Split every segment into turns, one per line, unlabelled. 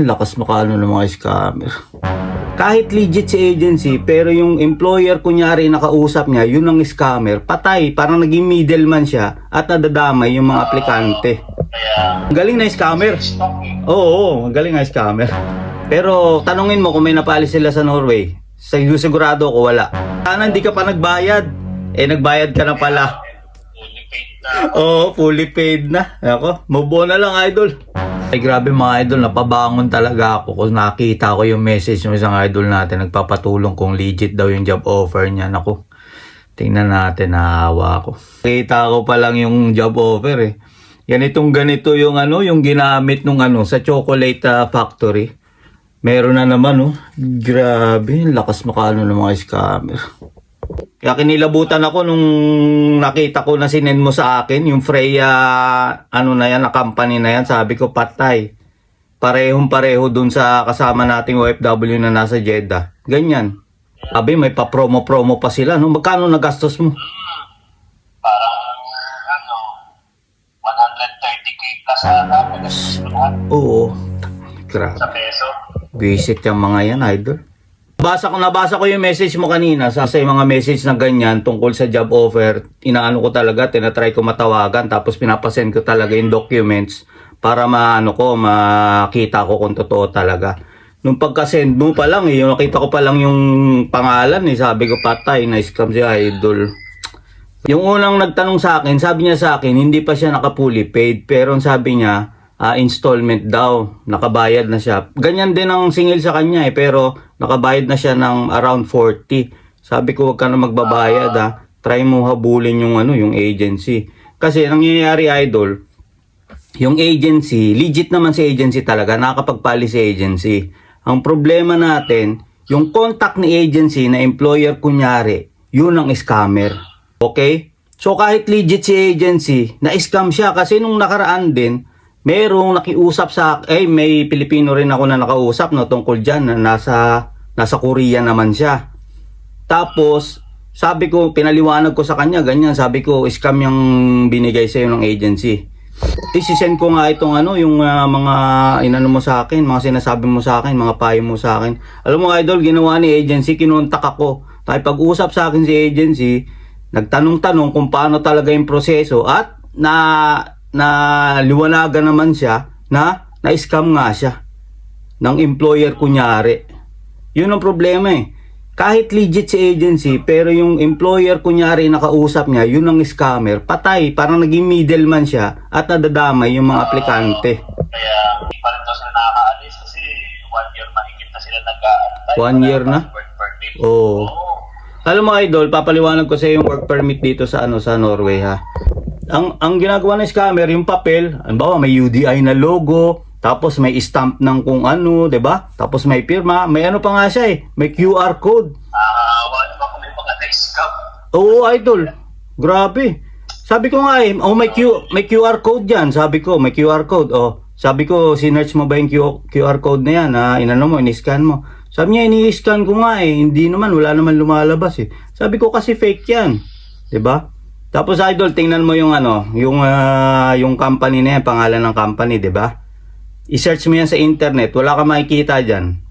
lakas makaano ng mga scammer. Kahit legit si agency, pero yung employer kunyari nakausap niya, yun ang scammer, patay. Parang naging middleman siya at nadadamay yung mga aplikante. Galing na scammer. Oo, galing na scammer. Pero tanungin mo kung may napaalis sila sa Norway. Sigurado ko wala. Sana hindi ka pa nagbayad. Nagbayad ka na pala. Oo, fully paid na. Ako, move on na lang, idol. Ay, grabe mga idol, napabangon talaga ako kung nakita ko yung message ng isang idol natin. Nagpapatulong kung legit daw yung job offer niya. Naku, tingnan natin, nahawa ako. Nakita ko pa lang yung job offer eh. Ganito yung yung ginamit nung sa chocolate factory. Meron na naman Grabe, lakas makaano ng mga scammer. Kaya kinilabutan ako nung nakita ko na sinend mo sa akin, yung Freya, na yan, na company na yan, sabi ko patay. Parehong-pareho dun sa kasama nating OFW na nasa Jeddah. Ganyan. Sabi, may pa-promo-promo pa sila. Magkano nagastos mo?
Parang, 130k plus ata.
Oo. Grabe.
Sa peso.
Visit yung mga yan, idol. Nabasa ko yung message mo kanina sa mga message na ganyan tungkol sa job offer. Inaano ko talaga, tinatry ko matawagan, tapos pinapasend ko talaga yung documents para makita ko kung totoo talaga. Nung pagka-send mo pa lang nakita ko pa lang yung pangalan sabi ko patay, na-scam si idol. Yung unang nagtanong sa akin, sabi niya sa akin, hindi pa siya naka-fully paid, pero sabi niya, installment daw, nakabayad na siya. Ganyan din ang singil sa kanya pero nakabayad na siya ng around 40. Sabi ko, wag ka na magbabayad try mo habulin yung yung agency. Kasi nangyayari, idol, yung agency, legit naman si agency talaga, nakakapagpali si agency. Ang problema natin, yung contact ni agency na employer kunyari, yun ang scammer. Okay? So kahit legit si agency, na-scam siya kasi nung nakaraan din, merong nakiusap may Pilipino rin ako na nakausap tungkol dyan, na nasa Korea naman siya. Tapos, sabi ko, pinaliwanag ko sa kanya, ganyan, sabi ko, scam yung binigay sa'yo ng agency. Isisend ko nga itong yung mga inano mo sa akin, mga sinasabi mo sa akin, mga payo mo sa akin. Alam mo, idol, ginawa ni agency, kinontak ako. Tayo pag-usap sa akin si agency, nagtanong-tanong kung paano talaga yung proseso at na liwanagan naman siya na-scam nga siya ng employer kunyari. Yun ang problema Kahit legit si agency, pero yung employer kunyari nakausap niya, yun ang scammer, patay. Parang naging middleman siya at nadadamay yung mga aplikante.
Kaya hindi pa rin daw sila nakakaalis kasi 1 year mahigit na sila nag-aantay.
1 year na?
Work permit.
Oo. Alam mo, idol, papaliwanag ko sa yung work permit dito sa Norway Ang ginagawa ng scammer, yung papel, halimbawa may UDI na logo, tapos may stamp ng kung 'di ba? Tapos may pirma, may pa nga siya may QR code.
Wala ba kung may mga na-scam?
Oo, idol. Grabe. Sabi ko nga may QR code diyan. Sabi ko, may QR code. Sabi ko, sinearch mo ba yung QR code na yan? In-scan mo. Sabi niya, ini-scan ko nga hindi naman, wala naman lumalabas Sabi ko kasi fake yan. 'Di ba? Tapos idol, tingnan mo yung yung company na yan, pangalan ng company, 'di ba? I-search mo yan sa internet, wala ka makikita diyan.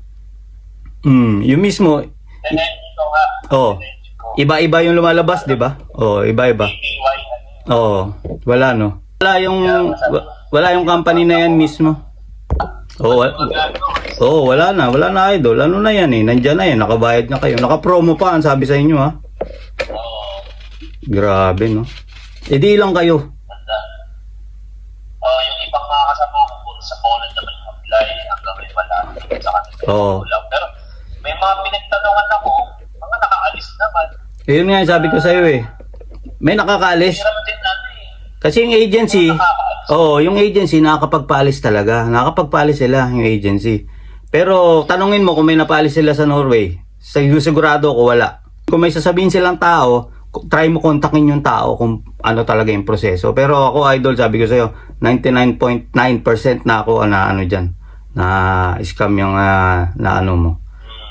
Yung mismo. Iba-iba yung lumalabas, 'di ba? Iba-iba. Wala Wala yung company na yan mismo. Wala na idol. Ano na yan Nandiyan na yan, nakabayad na kayo. Naka-promo pa, ang sabi sa inyo Grabe di lang kayo.
Yung ibang mga kasama ko sa Poland naman yung apply hanggang may wala sa kanila. Pero may mga pinagtanungan ako, mga nakaalis naman.
Yun nga sabi ko sa'yo May nakakaalis.
Hirap din
Kasi yung agency, yung agency nakakapagpaalis talaga. Nakakapagpaalis sila yung agency. Pero tanungin mo kung may napaalis sila sa Norway. Sigurado ko wala. Kung may sasabihin silang tao, try mo kontakin yung tao kung ano talaga yung proseso. Pero ako, idol, sabi ko sa'yo, 99.9% na ako dyan. Na scam yung mo,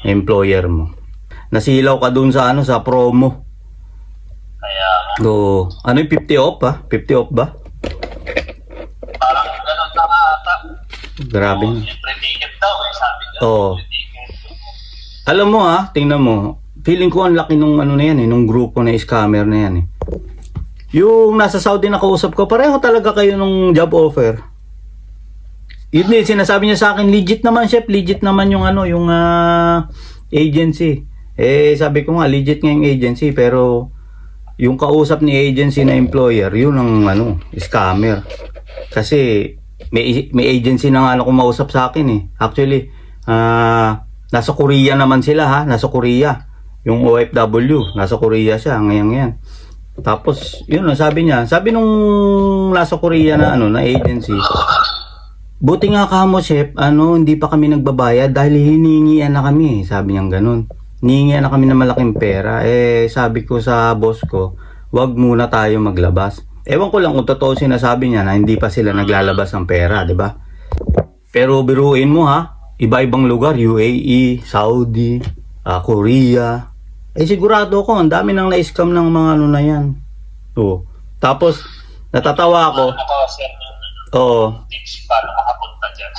employer mo. Nasilaw ka dun sa sa promo.
Kaya
ano yung 50 off 50 off ba?
parang ganun na ata.
Grabe.
Yung pre-ticket daw eh, sabi niya.
Oo. Alam mo tingnan mo. Feeling ko ang laki nung ano na yan nung grupo na scammer na yan Yung nasa Saudi na kausap ko, pareho talaga kayo nung job offer. Yun din, sinasabi niya sa akin, legit naman chef, legit naman yung yung agency. Sabi ko nga, legit nga yung agency, pero yung kausap ni agency na employer, yun ang scammer. Kasi may agency na nga kumausap sa akin Actually, nasa Korea naman sila nasa Korea. Yung OFW, nasa Korea siya, ngayon. Tapos, yun sabi niya. Sabi nung nasa Korea na na agency, buti nga kamo chef, hindi pa kami nagbabayad dahil hiningian na kami. Sabi niya ganun. Hiningian na kami ng malaking pera. Sabi ko sa boss ko, wag muna tayo maglabas. Ewan ko lang kung totoo sinasabi niya na hindi pa sila naglalabas ng pera, di ba? Pero biruin mo iba-ibang lugar, UAE, Saudi, Korea. Sigurado ako, ang dami nang na-scam ng mga na yan. Tapos, natatawa ako.
Tips paano makapunta dyan.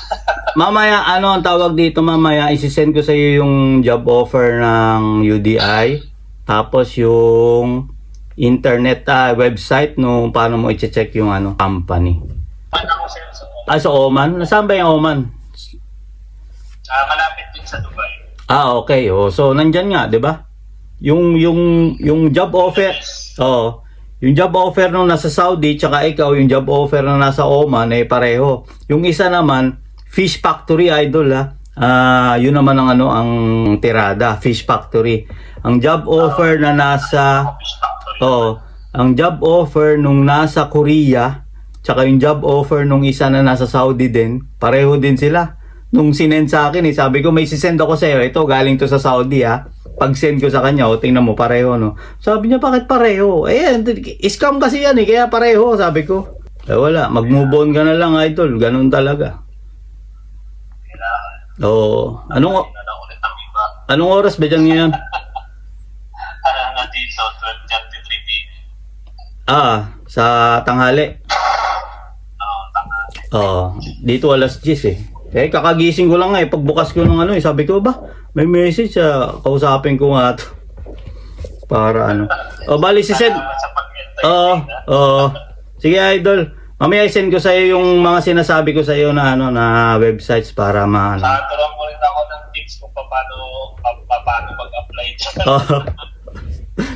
Mamaya, ang tawag dito mamaya, isisend ko sa iyo yung job offer ng UDI. Tapos yung internet website paano mo i-check yung company.
Paano ko sa'yo sa Oman?
Sa Oman? Nasaan ba yung Oman?
Malapit din sa Dubai.
Okay. So, nandyan nga, di ba? Yung job offer, yung job offer nung nasa Saudi, tsaka ikaw, yung job offer na nasa Oman, pareho. Yung isa naman, Fish Factory, idol, yun naman ang tirada, Fish Factory. Ang job offer na nasa, ang job offer nung nasa Korea, tsaka yung job offer nung isa na nasa Saudi din, pareho din sila. Nung sinend sa akin, sabi ko, may sisend ako sa'yo, ito, galing to sa Saudi, Pag-send ko sa kanya, tingnan mo, pareho, no? Sabi niya, bakit pareho? Scam kasi yan, kaya pareho, sabi ko. Wala, mag-move on ka na lang, idol. Ganun talaga. Anong oras ba dyan ngayon?
Dito, 12:33 p.m.
Sa tanghali.
Tanghali.
Dito alas 10 kakagising ko lang pagbukas ko ng sabi ko may message kausapin ko nga to. Para bali si send. Sige idol. Mamaya i-send ko sa iyo yung mga sinasabi ko sa iyo na na websites para
Turuan mo rin ako ng tips kung paano mag-apply dyan.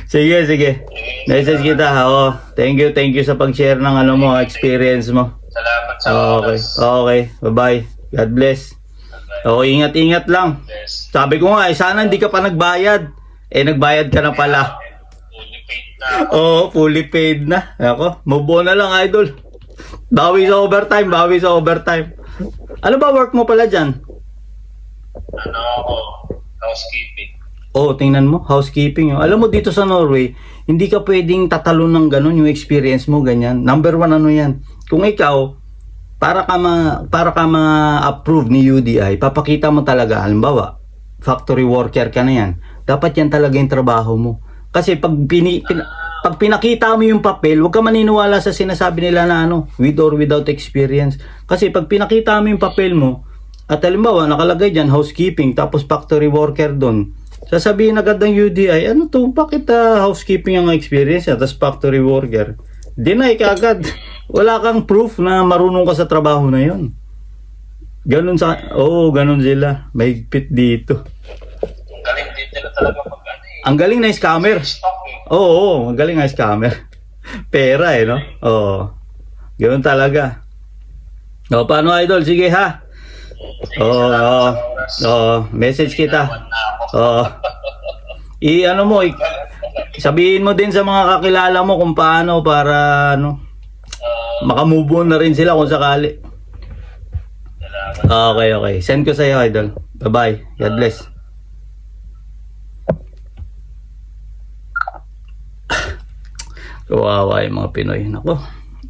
Sige. Message kita. Thank you sa pag-share ng mo, experience mo.
Salamat sa oras.
Okay. Bye-bye. God bless. Ingat-ingat lang.
Yes.
Sabi ko nga, sana hindi ka pa nagbayad. Nagbayad ka na pala.
Fully paid na.
Fully paid na. Ako, move on na lang, idol. Bawi sa overtime. Ano ba work mo pala dyan?
Housekeeping.
Tingnan mo, housekeeping. Alam mo, dito sa Norway, hindi ka pwedeng tatalon ng ganun, yung experience mo, ganyan. Number 1, yan. Kung ikaw, para ka ma-approve ni UDI, papakita mo talaga, halimbawa, factory worker ka na yan. Dapat yan talaga yung trabaho mo. Kasi pag pinakita mo yung papel, huwag ka maniniwala sa sinasabi nila na with or without experience. Kasi pag pinakita mo yung papel mo, at halimbawa, nakalagay dyan, housekeeping, tapos factory worker doon, sasabihin agad ng UDI, bakit housekeeping ang experience tapos factory worker? Deny ka agad. Wala kang proof na marunong ka sa trabaho na yon. Ganun sila. Mahigpit dito.
Ang galing din nila talaga
Ang galing na scammer. Ang galing na scammer. Pera no? Ganun talaga. Paano idol? Sige ha. Message kita. Sabihin mo din sa mga kakilala mo kung paano para makamove on na rin sila kung sakali. Okay. Send ko sa iyo, idol. Bye-bye. God bless. Kawawa yung mga Pinoy. Nako.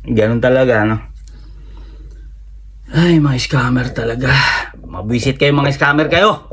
Ganun talaga, Ay, mga scammer talaga. Mabwisit kayo, mga scammer kayo.